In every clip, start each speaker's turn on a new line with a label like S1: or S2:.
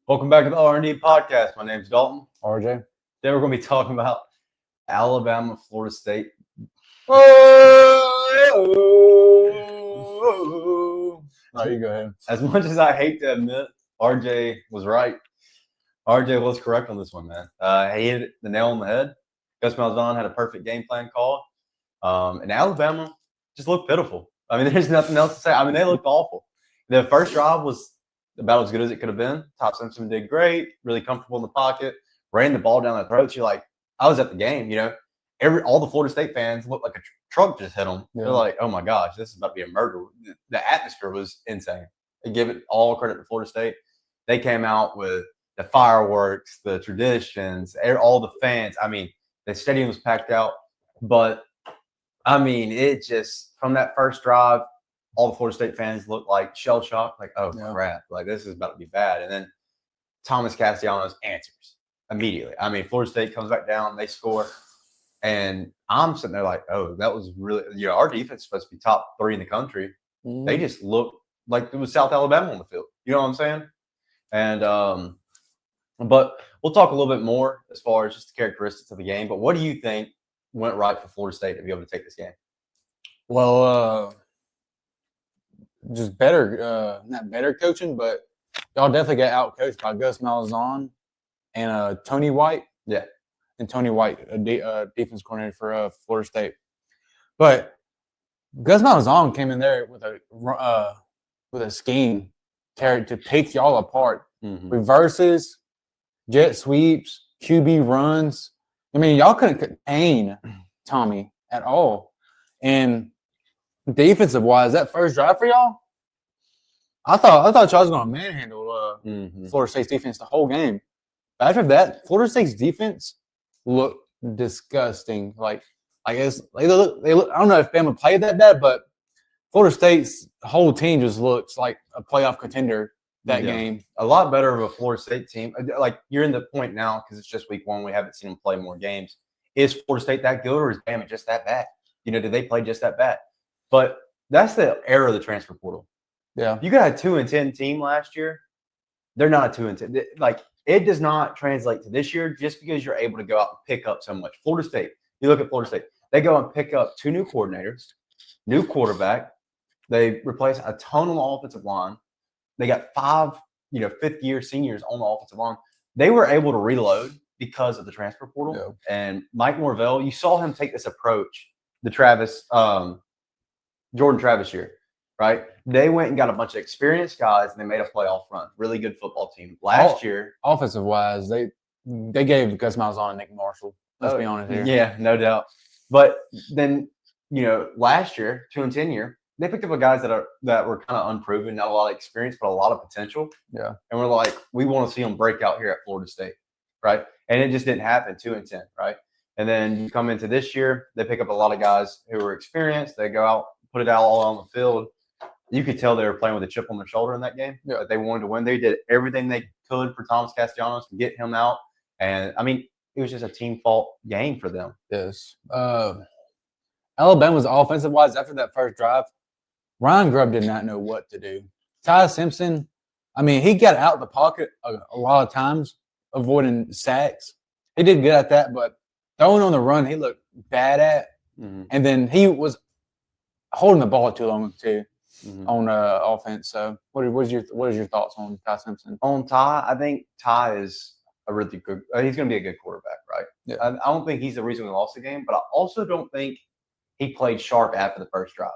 S1: Welcome back to the R&D podcast. My name's Dalton.
S2: RJ.
S1: Today we're going to be talking about Alabama, Florida State.
S2: Oh, you go ahead.
S1: As much as I hate to admit, RJ was right. RJ was correct on this one, man. He hit the nail on the head. Gus Malzahn had a perfect game plan call. And Alabama just looked pitiful. I mean, there's nothing else to say. I mean, they looked awful. The first drive was about as good as it could have been. Top Simpson did great, really comfortable in the pocket, ran the ball down their throats. You're like, I was at the game, all the Florida State fans looked like a truck just hit them. Yeah. They're like, oh my gosh, this is about to be a murder. The atmosphere was insane. I give it all credit to Florida State. They came out with the fireworks, the traditions, all the fans. I mean, the stadium was packed out. But, I mean, it just, from that first drive, all the Florida State fans looked like shell-shocked, like, oh, crap, like this is about to be bad. And then Thomas Castellanos answers immediately. I mean, Florida State comes back down, they score. And I'm sitting there like, oh, that was really, our defense is supposed to be top 3 in the country. Mm-hmm. They just looked like it was South Alabama on the field. You know what I'm saying? And, but we'll talk a little bit more as far as just the characteristics of the game. But what do you think went right for Florida State to be able to take this game?
S2: Well, just better, not better coaching, but y'all definitely got out-coached by Gus Malzahn and Tony White.
S1: Yeah.
S2: And Tony White, a defense coordinator for Florida State. But Gus Malzahn came in there with a scheme to pick y'all apart. Mm-hmm. Reverses, jet sweeps, QB runs. I mean, y'all couldn't contain Tommy at all. And defensive-wise, that first drive for y'all, I thought y'all was going to manhandle Florida State's defense the whole game. But after that, Florida State's defense looked disgusting. Like I guess they look. I don't know if Bama played that bad, but Florida State's whole team just looks like a playoff contender that game.
S1: A lot better of a Florida State team. Like you're in the point now because it's just week 1. We haven't seen them play more games. Is Florida State that good or is Bama just that bad? Did they play just that bad? But that's the era of the transfer portal.
S2: Yeah.
S1: You got a 2-10 team last year. They're not a 2-10. Like it does not translate to this year just because you're able to go out and pick up so much. Florida State, you look at Florida State, they go and pick up 2 new coordinators, new quarterback. They replace a ton on the offensive line. They got 5, fifth-year seniors on the offensive line. They were able to reload because of the transfer portal. Yeah. And Mike Norvell, you saw him take this approach, the Jordan Travis year, right? They went and got a bunch of experienced guys, and they made a playoff run. Really good football team. Last year,
S2: offensive-wise, they gave Gus Malzahn and Nick Marshall. Let's be honest here.
S1: Yeah, no doubt. But then, last year, 2-10 year, they picked up guys that were kind of unproven, not a lot of experience, but a lot of potential.
S2: Yeah.
S1: And we're like, we want to see them break out here at Florida State, right? And it just didn't happen, 2-10, right? And then you come into this year, they pick up a lot of guys who were experienced. They go out, put it out all on the field. You could tell they were playing with a chip on their shoulder in that game. Yeah. That they wanted to win. They did everything they could for Thomas Castellanos to get him out. And, I mean, it was just a team fault game for them.
S2: Yes. Alabama's offensive-wise, after that first drive, Ryan Grubb did not know what to do. Ty Simpson, I mean, he got out of the pocket a lot of times, avoiding sacks. He did good at that, but throwing on the run, he looked bad at. Mm-hmm. And then he was holding the ball too long, too, on offense. So what is your thoughts on Ty Simpson?
S1: On Ty, I think Ty is a really good – he's going to be a good quarterback, right?
S2: Yeah.
S1: I don't think he's the reason we lost the game, but I also don't think he played sharp after the first drive.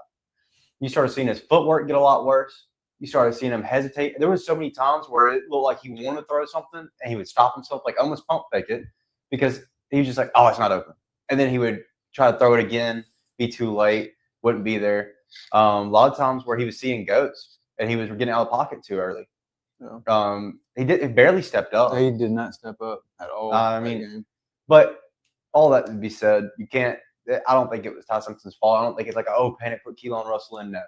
S1: You started seeing his footwork get a lot worse. You started seeing him hesitate. There was so many times where it looked like he wanted to throw something, and he would stop himself, like almost pump fake it, because he was just like, oh, it's not open. And then he would try to throw it again, be too late, wouldn't be there. A lot of times where he was seeing goats, and he was getting out of the pocket too early. Yeah. He barely stepped up.
S2: He did not step up at all.
S1: But all that to be said, you can't. I don't think it was Ty Simpson's fault. I don't think it's like, panic, put Keelan Russell in. No.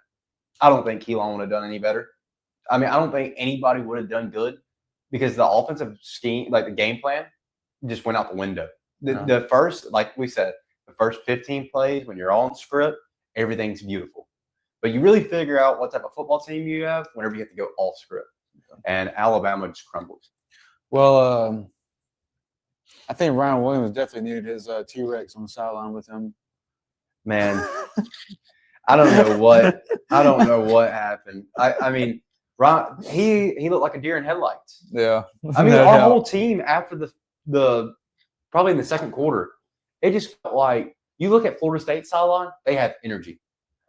S1: I don't think Keelan would have done any better. I mean, I don't think anybody would have done good because the offensive scheme, like the game plan, just went out the window. The first, like we said, the first 15 plays, when you're on script, everything's beautiful. But you really figure out what type of football team you have whenever you have to go off script. And Alabama just crumbled.
S2: Well, I think Ryan Williams definitely needed his T-Rex on the sideline with him.
S1: Man, I don't know what happened. I mean, Ron, he looked like a deer in headlights.
S2: Yeah.
S1: I mean,
S2: No
S1: our
S2: doubt.
S1: whole team after the probably in the second quarter, it just felt like you look at Florida State sideline, they have energy.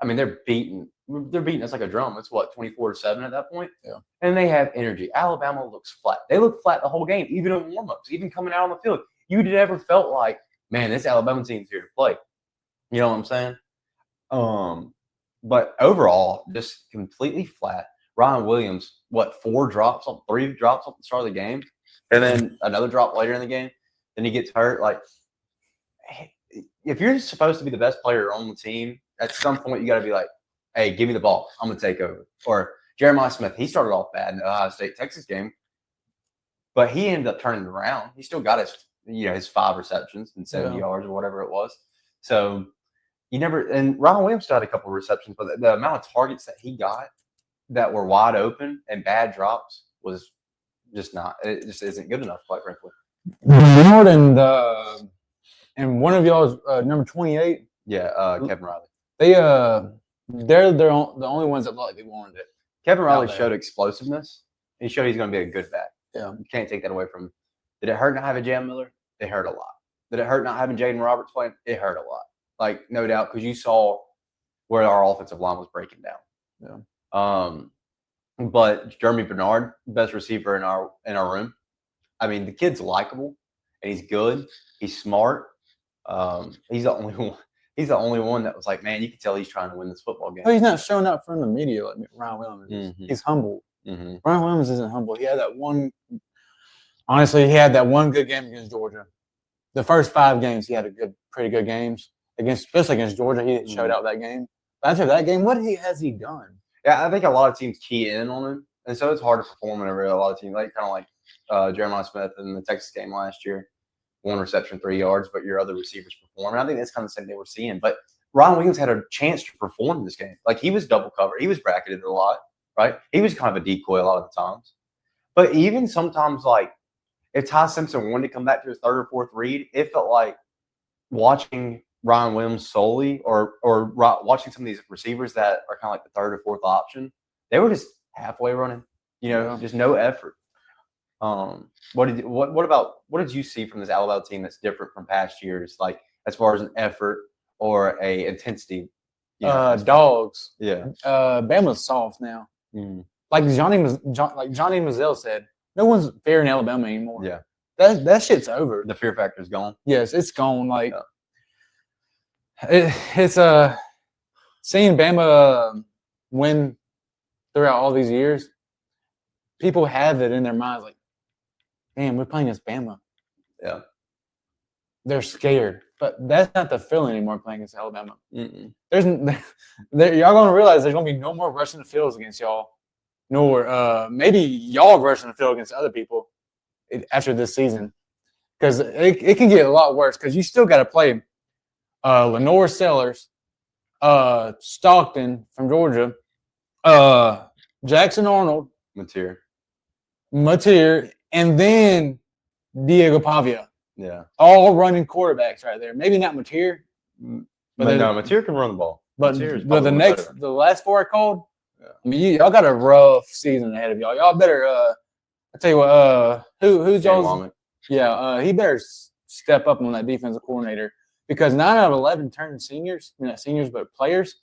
S1: I mean, they're beating us like a drum. It's what 24-7 at that point.
S2: Yeah.
S1: And they have energy. Alabama looks flat. They look flat the whole game, even in warmups, even coming out on the field. You never felt like, man, this Alabama team's here to play. You know what I'm saying? But overall, just completely flat. Ryan Williams, what, 3 drops on the start of the game, and then another drop later in the game. Then he gets hurt. Like, if you're supposed to be the best player on the team, at some point you got to be like, hey, give me the ball. I'm going to take over. Or Jeremiah Smith, he started off bad in the Ohio State-Texas game, but he ended up turning it around. He still got his 5 receptions and 70 yards or whatever it was. So you never – and Ryan Williams still had a couple of receptions, but the amount of targets that he got that were wide open and bad drops was just not – it just isn't good enough, quite frankly.
S2: Bernard and one of y'all's number 28.
S1: Yeah, Kevin Riley.
S2: They're the only ones that look like they wanted it.
S1: Kevin Riley showed explosiveness. He showed he's going to be a good back.
S2: Yeah.
S1: You can't take that away from him. Did it hurt not having Jam Miller? It hurt a lot. Did it hurt not having Jaden Roberts playing? It hurt a lot. Like, no doubt, because you saw where our offensive line was breaking down.
S2: Yeah.
S1: But Jeremy Bernard, best receiver in our room. I mean, the kid's likable, and he's good. He's smart. He's the only one. He's the only one that was like, man, you can tell he's trying to win this football game.
S2: But he's not showing up from the media like Ryan Williams is.
S1: Mm-hmm.
S2: He's humble.
S1: Mm-hmm.
S2: Ryan Williams isn't humble. He had that one. Honestly, he had that one good game against Georgia. The first 5 games, he had pretty good games especially against Georgia. He showed out that game. But after that game, what has he done?
S1: Yeah, I think a lot of teams key in on him, and so it's hard to perform whenever a lot of teams, like kind of like Jeremiah Smith in the Texas game last year, 1 reception, 3 yards, but your other receivers perform. And I think that's kind of the same thing we're seeing. But Ryan Williams had a chance to perform in this game. Like, he was double covered. He was bracketed a lot, right? He was kind of a decoy a lot of the times. But even sometimes, like, if Ty Simpson wanted to come back to his 3rd or 4th read, it felt like watching Ryan Williams solely or watching some of these receivers that are kind of like the 3rd or 4th option, they were just halfway running, just no effort. What did you see from this Alabama team that's different from past years, like as far as an effort or a intensity?
S2: Dogs.
S1: Yeah.
S2: Bama's soft now.
S1: Mm.
S2: Like Johnny Manziel said, no one's fair in Alabama anymore.
S1: Yeah.
S2: That shit's over.
S1: The fear factor's gone.
S2: Yes, it's gone. Like it's seeing Bama win throughout all these years. People have it in their minds like, damn, we're playing against Bama.
S1: Yeah.
S2: They're scared. But that's not the feeling anymore playing against Alabama.
S1: Mm-mm.
S2: Y'all going to realize there's going to be no more rushing the fields against y'all. Nor maybe y'all rushing the field against other people after this season. Because it can get a lot worse because you still got to play Lenore Sellers, Stockton from Georgia, Jackson Arnold, Mateer, and then Diego Pavia.
S1: Yeah.
S2: All running quarterbacks right there. Maybe not Mateer.
S1: But no, Mateer can run the ball.
S2: But the last 4 I called, yeah. I mean, y'all got a rough season ahead of y'all. Y'all better, I tell you what, who's y'all's? Yeah, he better step up on that defensive coordinator because 9 out of 11 turned seniors. Not seniors, but players.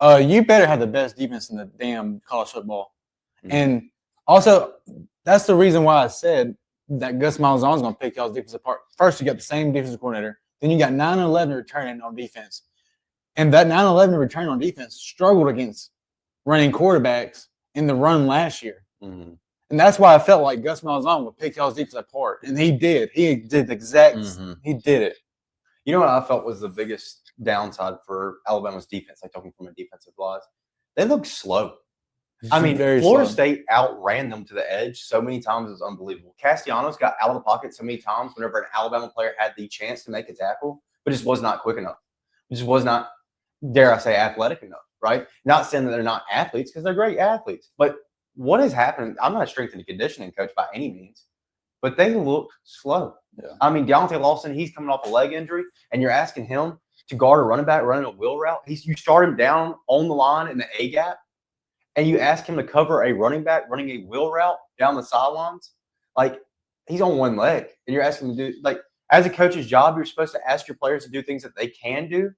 S2: You better have the best defense in the damn college football. Mm-hmm. And also, that's the reason why I said that Gus Malzahn's going to pick y'all's defense apart. First, you got the same defensive coordinator. Then you got 9-11 returning on defense. And that 9-11 return on defense struggled against running quarterbacks in the run last year. Mm-hmm. And that's why I felt like Gus Malzahn would pick y'all's defense apart. And he did. He did the exact he did it.
S1: You know what I felt was the biggest downside for Alabama's defense, like talking from a defensive wise? They look slow. I mean, Florida State outran them to the edge so many times. It was unbelievable. Castellanos got out of the pocket so many times whenever an Alabama player had the chance to make a tackle, but just was not quick enough. It just was not, dare I say, athletic enough, right? Not saying that they're not athletes because they're great athletes. But what has happened, I'm not a strength and conditioning coach by any means, but they look slow.
S2: Yeah.
S1: I mean, Deontay Lawson, he's coming off a leg injury, and you're asking him to guard a running back running a wheel route. You start him down on the line in the A gap, and you ask him to cover a running back running a wheel route down the sidelines. Like, he's on one leg, and you're asking him to do, like, as a coach's job, you're supposed to ask your players to do things that they can do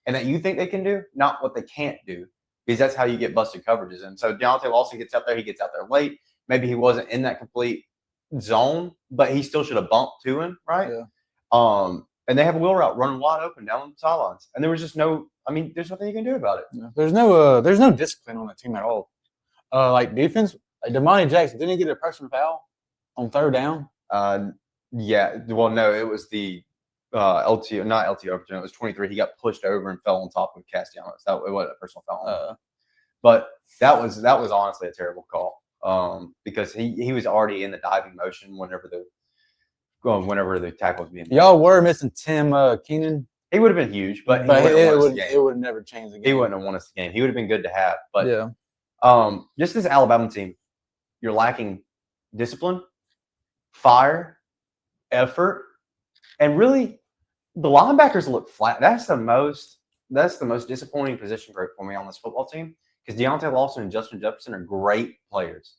S1: and that you think they can do, not what they can't do, because that's how you get busted coverages. And so Deontay Lawson gets out there. He gets out there late. Maybe he wasn't in that complete zone, but he still should have bumped to him, right?
S2: Yeah.
S1: And they have a wheel route running wide open down the sidelines, and there was just no. I mean, there's nothing you can do about it.
S2: Yeah. There's no discipline on that team at all. Like defense, like Damani Jackson didn't he get a personal foul on third down?
S1: Yeah. Well, no, it was the LTO, not LTO. It was 23. He got pushed over and fell on top of Castellanos. It wasn't a personal foul. But that was honestly a terrible call. Because he was already in the diving motion whenever the tackle was being made.
S2: Y'all were missing Tim Keenan.
S1: He would have been huge, but
S2: it would never change the game.
S1: He wouldn't have won us the game. He would have been good to have. But
S2: yeah.
S1: Just this Alabama team, you're lacking discipline, fire, effort, and really the linebackers look flat. That's the most disappointing position group for me on this football team, because Deontay Lawson and Justin Jefferson are great players,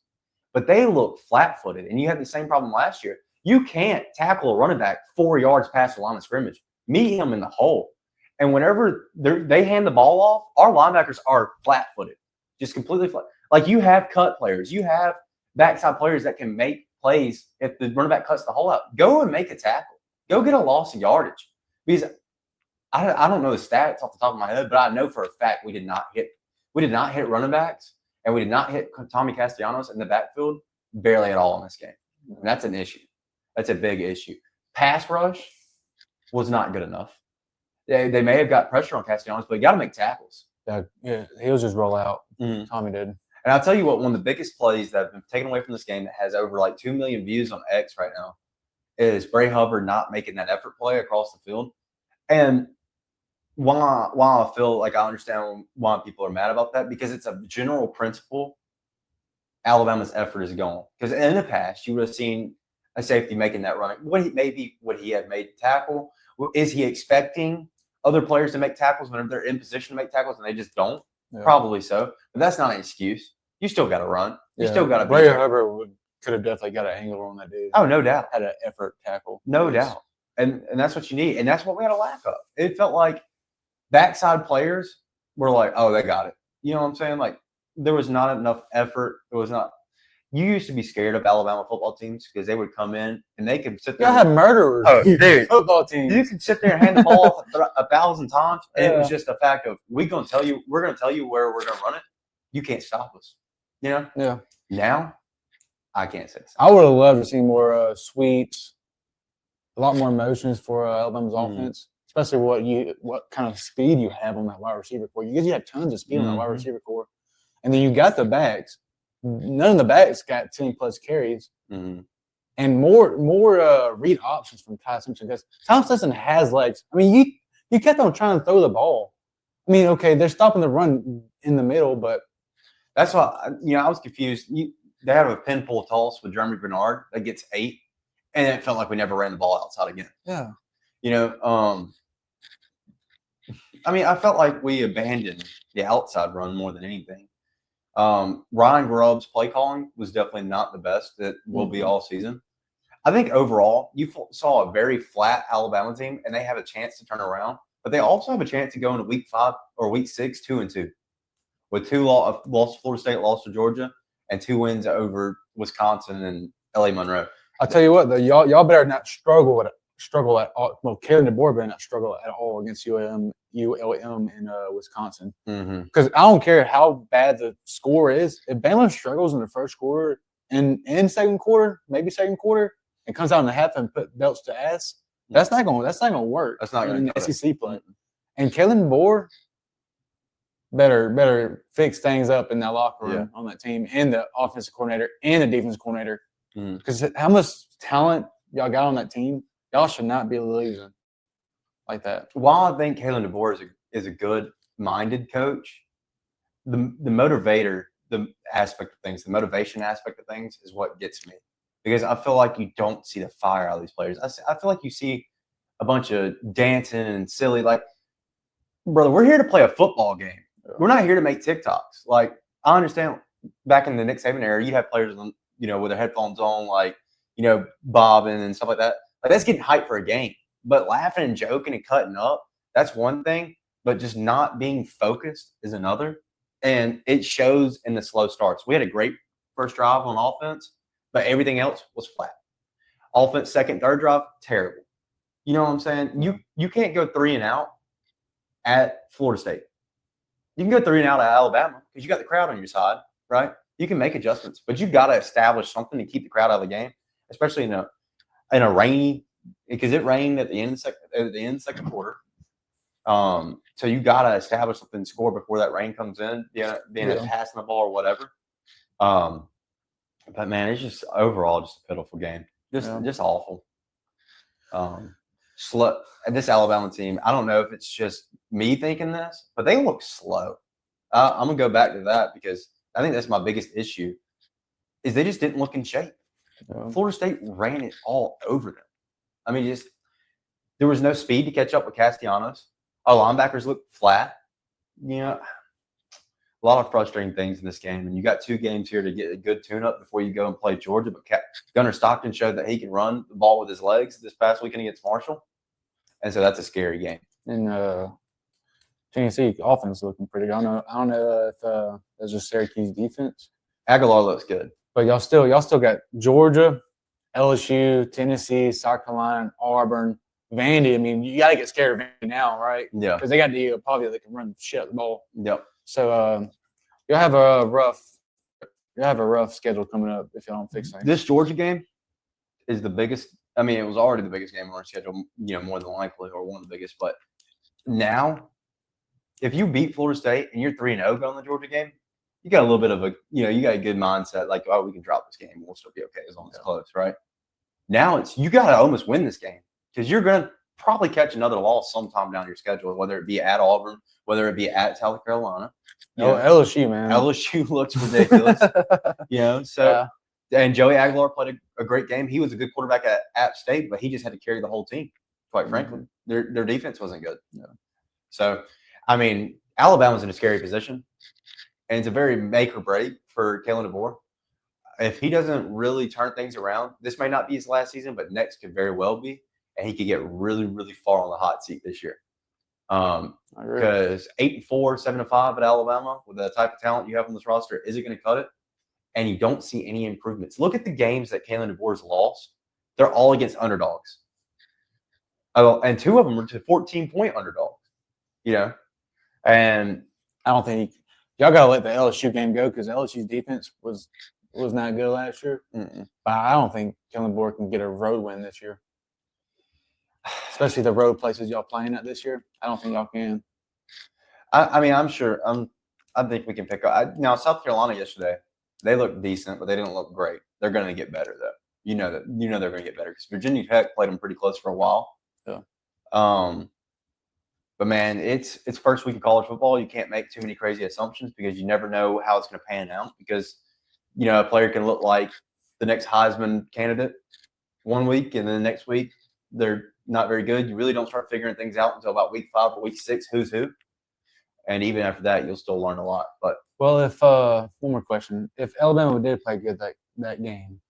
S1: but they look flat-footed. And you had the same problem last year. You can't tackle a running back 4 yards past the line of scrimmage. Meet him in the hole. And whenever they hand the ball off, our linebackers are flat-footed, just completely flat. Like, you have cut players. You have backside players that can make plays if the running back cuts the hole out. Go and make a tackle. Go get a loss of yardage. Because I don't know the stats off the top of my head, but I know for a fact we did not hit running backs, and we did not hit Tommy Castellanos in the backfield barely at all in this game. And that's an issue. That's a big issue. Pass rush was not good enough. They may have got pressure on Castellanos, but you got to make tackles.
S2: Yeah, he was just roll out.
S1: Mm-hmm.
S2: Tommy did.
S1: And I'll tell you what, one of the biggest plays that have been taken away from this game that has over like 2 million views on X right now is Bray Hubbard not making that effort play across the field. And while I feel like I understand why people are mad about that, because it's a general principle, Alabama's effort is gone. Because in the past, you would have seen a safety making that run. Would he have made tackle? Is he expecting other players to make tackles whenever they're in position to make tackles and they just don't? Yeah. Probably so. But that's not an excuse. You still got to run. You still got to be
S2: Bray Hubbard could have definitely got an angle on that dude.
S1: Oh, no doubt.
S2: Had an effort tackle.
S1: No doubt. And that's what you need. And that's what we had a lack of. It felt like backside players were like, oh, they got it. You know what I'm saying? Like, there was not enough effort. It was not. You used to be scared of Alabama football teams because they would come in and they could sit there.
S2: Y'all had murderers.
S1: Oh, dude.
S2: Football teams.
S1: You could sit there and hand the ball 1,000 times, and it was just a fact of we're going to tell you where we're going to run it. You can't stop us. You know?
S2: Yeah.
S1: Now, I can't say
S2: I would have loved to see more sweeps, a lot more motions for Alabama's offense, especially what kind of speed you have on that wide receiver core. You have tons of speed on that wide receiver core, and then you got the backs. None of the backs got 10+ carries, and more read options from Ty Simpson, because Tom Simpson has legs. I mean, you kept on trying to throw the ball. I mean, okay, they're stopping the run in the middle, but
S1: that's why I was confused. They have a pin pull toss with Jeremy Bernard that gets 8, and it felt like we never ran the ball outside again.
S2: Yeah,
S1: I mean, I felt like we abandoned the outside run more than anything. Ryan Grubb's play calling was definitely not the best that will be all season. I think overall, you saw a very flat Alabama team, and they have a chance to turn around, but they also have a chance to go into week 5 or week 6, 2-2, with 2 loss to Florida State, loss to Georgia, and 2 wins over Wisconsin and LA Monroe.
S2: I'll tell you what, though, y'all better not struggle at all. Well, Kalen DeBoer better not struggle at all against ULM in Wisconsin. Because I don't care how bad the score is. If Bama struggles in the first quarter and second quarter, maybe second quarter, and comes out in the half and put belts to ass, that's not gonna work.
S1: That's not going
S2: to SEC play. And Kalen DeBoer better fix things up in that locker room on that team, and the offensive coordinator and the defensive coordinator. Because how much talent y'all got on that team, y'all should not be losing like that.
S1: While I think Kalen DeBoer is a good-minded coach, the motivation aspect of things is what gets me. because I feel like you don't see the fire out of these players. I feel like you see a bunch of dancing and silly, like, brother, we're here to play a football game. We're not here to make TikToks. Like, I understand back in the Nick Saban era, you have players, with their headphones on, like, bobbing and stuff like that. Like, that's getting hyped for a game. But laughing and joking and cutting up, that's one thing. But just not being focused is another. And it shows in the slow starts. We had a great first drive on offense, but everything else was flat. Offense, second, third drive, terrible. You know what I'm saying? You can't go 3 and out at Florida State. You can go 3 and out at Alabama because you got the crowd on your side, right? You can make adjustments, but you got to establish something to keep the crowd out of the game, especially in a rainy, because it rained at the end of the second quarter. So you got to establish something to score before that rain comes in, being passing the ball or whatever. But man, it's just overall just a pitiful game, just awful. Slow. This Alabama team, I don't know if it's just me thinking this, but they look slow. I'm gonna go back to that because I think that's my biggest issue. Is they just didn't look in shape. Florida State ran it all over them. I mean, there was no speed to catch up with Castellanos. Our linebackers looked flat. A lot of frustrating things in this game. And you got 2 games here to get a good tune-up before you go and play Georgia. But Gunnar Stockton showed that he can run the ball with his legs this past weekend against Marshall. And so that's a scary game.
S2: And Tennessee offense looking pretty good. I don't know if that's just Syracuse defense.
S1: Aguilar looks good.
S2: But y'all still got Georgia, LSU, Tennessee, South Carolina, Auburn, Vandy. I mean, you got to get scared of Vandy now, right?
S1: Yeah.
S2: Because they got the probably that can run shit at the ball.
S1: Yep.
S2: So you'll have a rough schedule coming up if y'all don't fix things.
S1: This Georgia game is the biggest. I mean, it was already the biggest game on our schedule, more than likely, or one of the biggest. But now, if you beat Florida State and you're 3-0 going the Georgia game, you got a little bit of you got a good mindset, like, oh, we can drop this game. We'll still be okay as long as it's close, right? Now you got to almost win this game because you're going to probably catch another loss sometime down your schedule, whether it be at Auburn, whether it be at South Carolina.
S2: LSU, man.
S1: LSU looks ridiculous. And Joey Aguilar played a great game. He was a good quarterback at App State, but he just had to carry the whole team, quite frankly. Their defense wasn't good.
S2: Yeah.
S1: So, I mean, Alabama's in a scary position, and it's a very make or break for Kalen DeBoer. If he doesn't really turn things around, this may not be his last season, but next could very well be, and he could get really, really far on the hot seat this year. Because 8-4, 7-5 at Alabama with the type of talent you have on this roster, is it going to cut it? And you don't see any improvements. Look at the games that Kalen DeBoer's lost. They're all against underdogs. And 2 of them were to 14-point underdogs. And
S2: I don't think y'all got to let the LSU game go because LSU's defense was not good last year.
S1: Mm-mm.
S2: But I don't think Kellen DeBoer can get a road win this year, especially the road places y'all playing at this year. I don't think y'all can.
S1: I mean, I'm sure. I think we can pick up. Now, South Carolina yesterday, they looked decent, but they didn't look great. They're going to get better, though. You know they're going to get better because Virginia Tech played them pretty close for a while.
S2: Yeah.
S1: But man, it's first week of college football. You can't make too many crazy assumptions because you never know how it's going to pan out. Because a player can look like the next Heisman candidate one week, and then the next week they're not very good. You really don't start figuring things out until about week 5 or week 6. Who's who? And even after that, you'll still learn a lot. But
S2: if one more question: if Alabama did play good that game,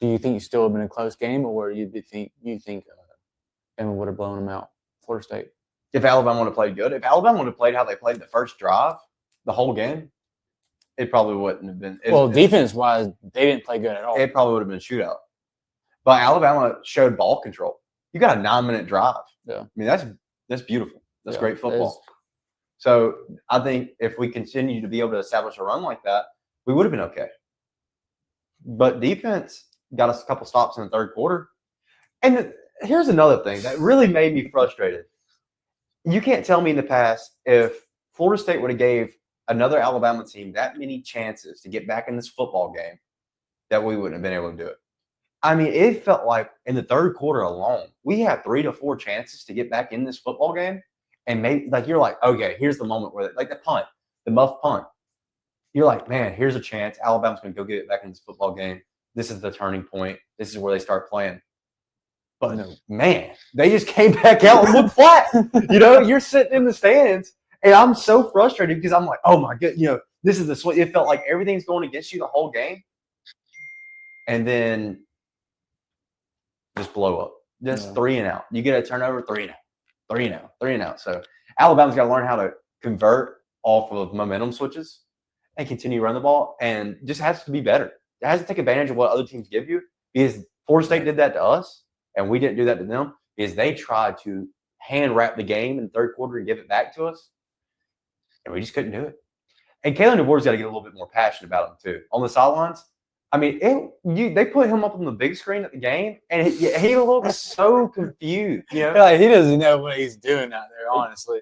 S2: do you think it still would have been a close game, or you think Alabama would have blown them out, Florida State?
S1: If Alabama would have played good, if Alabama would have played how they played the first drive, the whole game, it probably wouldn't have been.
S2: Defense-wise, they didn't play good at all.
S1: It probably would have been a shootout. But Alabama showed ball control. You got a 9-minute drive.
S2: Yeah.
S1: I mean, that's beautiful. That's great football. So I think if we continue to be able to establish a run like that, we would have been okay. But defense got us a couple stops in the third quarter. And here's another thing that really made me frustrated. You can't tell me in the past if Florida State would have gave another Alabama team that many chances to get back in this football game that we wouldn't have been able to do it. I mean, it felt like in the third quarter alone, we had 3 to 4 chances to get back in this football game. And maybe you're like, okay, here's the moment where the punt, the muff punt. You're like, man, here's a chance. Alabama's going to go get it back in this football game. this is the turning point. This is where they start playing. But
S2: No.
S1: man, they just came back out and looked flat. You're sitting in the stands, and I'm so frustrated because I'm like, oh my god, this is the swing. It felt like everything's going against you the whole game, and then just blow up. Just 3 and out. You get a turnover, 3 and out, 3 and out, 3 and out. So Alabama's got to learn how to convert off of momentum switches and continue to run the ball, and just has to be better. It has to take advantage of what other teams give you, because Florida State did that to us, and we didn't do that to them, because they tried to hand wrap the game in the third quarter and give it back to us, and we just couldn't do it. And Kalen DeBoer's got to get a little bit more passionate about him too. On the sidelines, I mean, they put him up on the big screen at the game, and he looks so confused.
S2: Like he doesn't know what he's doing out there. Honestly,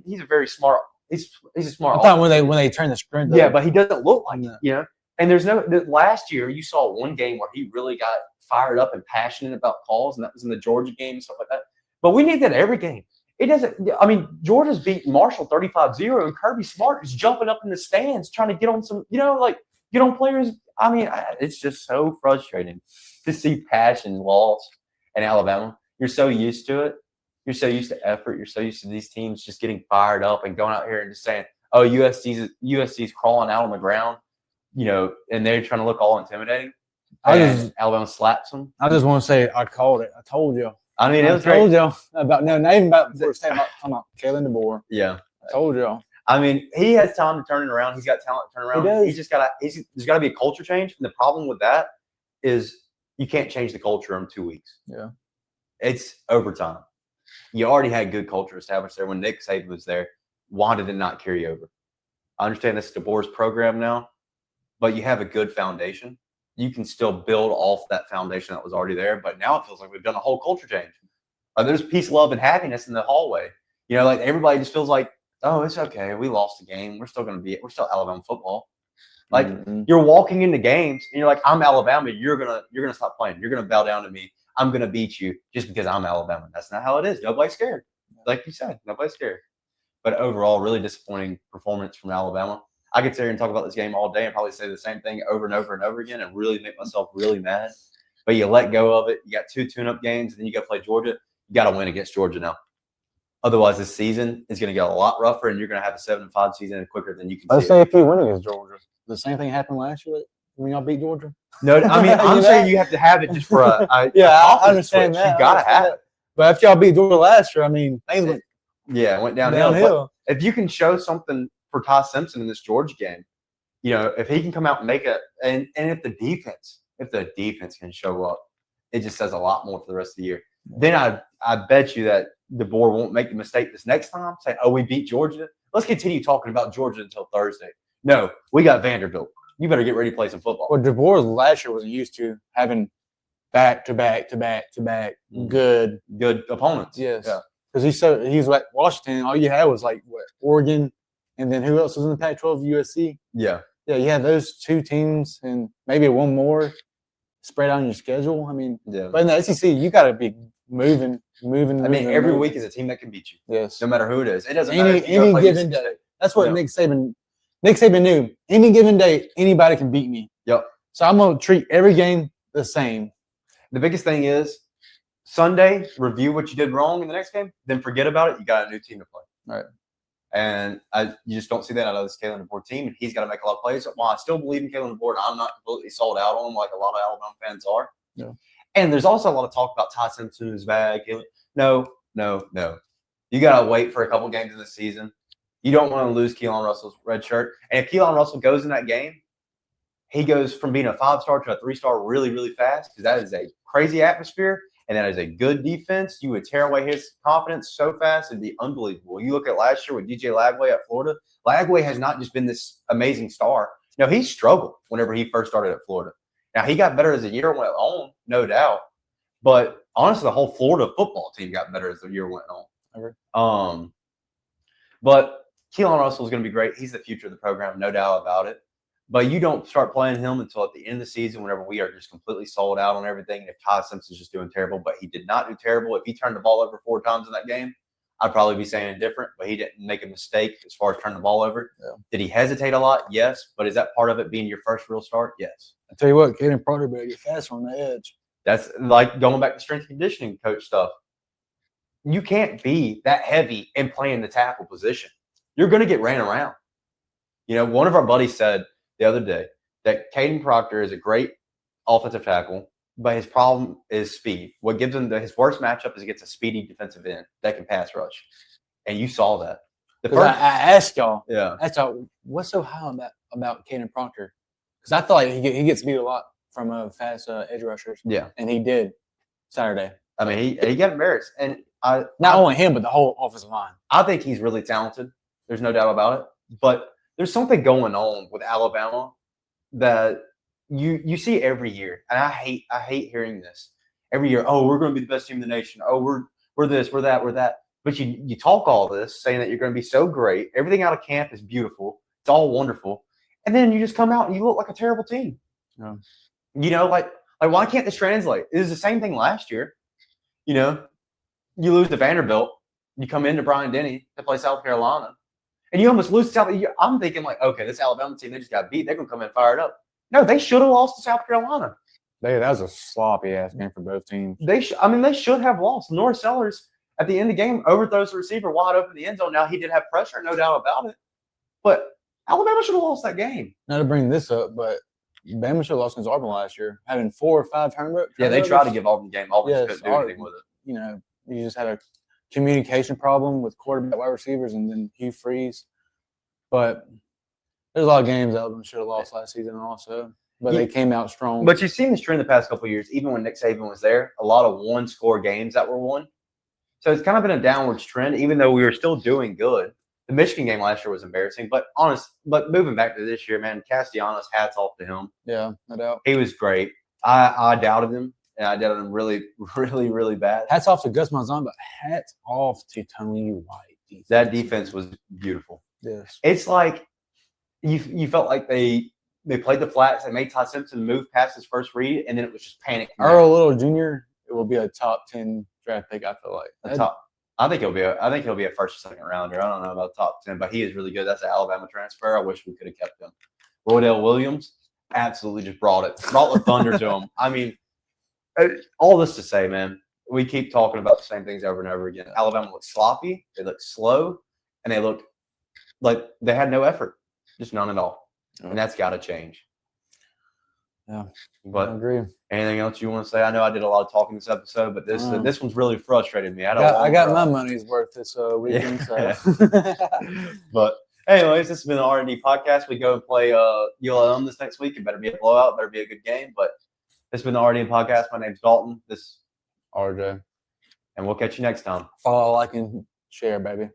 S1: he's a very smart. He's a smart.
S2: I thought when they turn the screen.
S1: Yeah, but he doesn't look like it. And there's last year you saw one game where he really got fired up and passionate about calls, and that was in the Georgia game and stuff like that. But we need that every game. It doesn't. I mean, Georgia's beat Marshall 35-0, and Kirby Smart is jumping up in the stands trying to get on some, get on players. I mean, it's just so frustrating to see passion lost in Alabama. You're so used to it. You're so used to effort. You're so used to these teams just getting fired up and going out here and just saying, "Oh, USC's crawling out on the ground," and they're trying to look all intimidating. Alabama slaps them.
S2: I just want to say I called it. I told you.
S1: I mean,
S2: I told y'all about not even about the first time talking about Kalen DeBoer.
S1: Yeah,
S2: I told y'all.
S1: I mean, he has time to turn it around. He's got talent to turn around.
S2: He does.
S1: There's got to be a culture change. And the problem with that is you can't change the culture in 2 weeks.
S2: Yeah.
S1: It's overtime. You already had good culture established there when Nick Saban was there. Why did it not carry over? I understand this is DeBoer's program now, but you have a good foundation. You can still build off that foundation that was already there. But now it feels like we've done a whole culture change. There's peace, love, and happiness in the hallway. Like everybody just feels like, oh, it's okay. We lost the game. We're still Alabama football. Like you're walking into games and you're like, I'm Alabama. You're gonna stop playing. You're gonna bow down to me. I'm gonna beat you just because I'm Alabama. That's not how it is. Nobody's scared. Like you said, nobody's scared. But overall, really disappointing performance from Alabama. I could sit here and talk about this game all day and probably say the same thing over and over and over again and really make myself really mad. But you let go of it. You got 2 tune-up games, and then you got to play Georgia. You got to win against Georgia now. Otherwise, this season is going to get a lot rougher, and you're going to have a 7-5 season quicker than you can.
S2: Let's say if you win against Georgia, the same thing happened last year when y'all beat Georgia.
S1: No, I mean I'm saying you have to have it just for I
S2: understand
S1: switch.
S2: that.
S1: You got to have it.
S2: But if y'all beat Georgia last year, I mean things
S1: went downhill. If you can show something for Ty Simpson in this Georgia game, if he can come out and make it, and if the defense can show up, it just says a lot more for the rest of the year. Then I bet you that DeBoer won't make the mistake this next time, saying, oh, we beat Georgia. Let's continue talking about Georgia until Thursday. No, we got Vanderbilt. You better get ready to play some football.
S2: Well, DeBoer last year wasn't used to having back-to-back good
S1: opponents.
S2: Yes. Yeah. Because he's like Washington. All you had was Oregon, and then who else was in the Pac-12? USC.
S1: Yeah.
S2: Yeah, you had those 2 teams and maybe one more spread out on your schedule. I mean, but in the SEC, you got to be moving.
S1: Every week is a team that can beat you.
S2: Yes.
S1: No matter who it is. It doesn't
S2: matter. Any given day. That's what Nick Saban knew. Any given day, anybody can beat me.
S1: Yep.
S2: So I'm going to treat every game the same.
S1: The biggest thing is Sunday, review what you did wrong in the next game, then forget about it. You got a new team to play.
S2: Right.
S1: And you just don't see that out of this Kalen DeBoer team, and he's got to make a lot of plays. While I still believe in Kalen DeBoer, I'm not completely sold out on him like a lot of Alabama fans are.
S2: Yeah.
S1: And there's also a lot of talk about Ty Simpson's bag. No. You got to wait for a couple games in the season. You don't want to lose Keelan Russell's red shirt. And if Keelan Russell goes in that game, he goes from being a 5-star to a 3-star really, really fast, because that is a crazy atmosphere. And that is a good defense. You would tear away his confidence so fast, it'd be unbelievable. You look at last year with DJ Lagway at Florida. Lagway has not just been this amazing star. No, he struggled whenever he first started at Florida. Now, he got better as the year went on, no doubt. But honestly, the whole Florida football team got better as the year went on.
S2: Okay.
S1: But Keelan Russell is going to be great. He's the future of the program, no doubt about it. But you don't start playing him until at the end of the season, whenever we are just completely sold out on everything. If Ty Simpson's just doing terrible, but he did not do terrible. If he turned the ball over 4 times in that game, I'd probably be saying it different, but he didn't make a mistake as far as turning the ball over.
S2: Yeah.
S1: Did he hesitate a lot? Yes. But is that part of it being your first real start? Yes.
S2: I tell you what, Caden Proctor better get faster on the edge.
S1: That's like going back to strength and conditioning coach stuff. You can't be that heavy and playing the tackle position. You're going to get ran around. One of our buddies said the other day that Caden Proctor is a great offensive tackle, but his problem is speed. What gives him his worst matchup is he gets a speedy defensive end that can pass rush. And you saw that.
S2: I asked y'all,
S1: yeah,
S2: what's so high about Caden Proctor? Because I thought like he gets beat a lot from fast edge rushers.
S1: Yeah.
S2: And he did Saturday.
S1: I mean, he got embarrassed. And
S2: not only him, but the whole offensive line.
S1: I think he's really talented. There's no doubt about it. But there's something going on with Alabama that you see every year. And I hate hearing this. Every year, oh, we're going to be the best team in the nation. Oh, we're this, we're that, we're that. But you talk all this saying that you're going to be so great. Everything out of camp is beautiful. It's all wonderful. And then you just come out and you look like a terrible team.
S2: Yeah.
S1: Like why can't this translate? It was the same thing last year. You lose to Vanderbilt. You come into Bryant-Denny to play South Carolina. And you almost lose to South. I'm thinking like, okay, this Alabama team, they just got beat. They're going to come in fired up. No, they should have lost to South Carolina.
S2: That was a sloppy-ass game for both teams.
S1: They should have lost. Norris Sellers, at the end of the game, overthrows the receiver wide open in the end zone. Now, he did have pressure, no doubt about it. But Alabama should have lost that game.
S2: Not to bring this up, but Bama should have lost against Auburn last year. Having 4 or 5 turnovers.
S1: Yeah, they tried to give Auburn the game. Auburn just couldn't do anything with it.
S2: You just had a communication problem with quarterback, wide receivers, and then Hugh Freeze. But there's a lot of games Alabama should have lost last season also. But they came out strong.
S1: But you've seen this trend the past couple of years, even when Nick Saban was there, a lot of one-score games that were won. So it's kind of been a downwards trend, even though we were still doing good. The Michigan game last year was embarrassing. But moving back to this year, man, Castellanos, hats off to him.
S2: Yeah, no doubt.
S1: He was great. I doubted him, and I doubted him really, really, really bad.
S2: Hats off to Gus Malzahn, but hats off to Tony White.
S1: That defense was beautiful.
S2: Yes.
S1: It's like you felt like they played the flats. They made Todd Simpson move past his first read, and then it was just panic.
S2: Earl Little Jr. It will be a top 10 draft pick. I feel like
S1: I think he'll be a first or second rounder. I don't know about top 10, but he is really good. That's an Alabama transfer. I wish we could have kept him. Roydell Williams absolutely just brought the thunder to him. I mean, all this to say, man, we keep talking about the same things over and over again. Alabama looked sloppy. They looked slow, and they looked like they had no effort, just none at all. And that's got to change.
S2: Yeah,
S1: but
S2: I agree.
S1: Anything else you want to say? I know I did a lot of talking this episode, but this one's really frustrated me.
S2: I got my money's worth this weekend.
S1: Yeah.
S2: So.
S1: But anyways, this has been the R&D podcast. We go and play ULM this next week. It better be a blowout. Better be a good game. But this has been the R&D podcast. My name's Dalton. This
S2: RJ.
S1: And we'll catch you next time.
S2: Follow, like, and share, baby.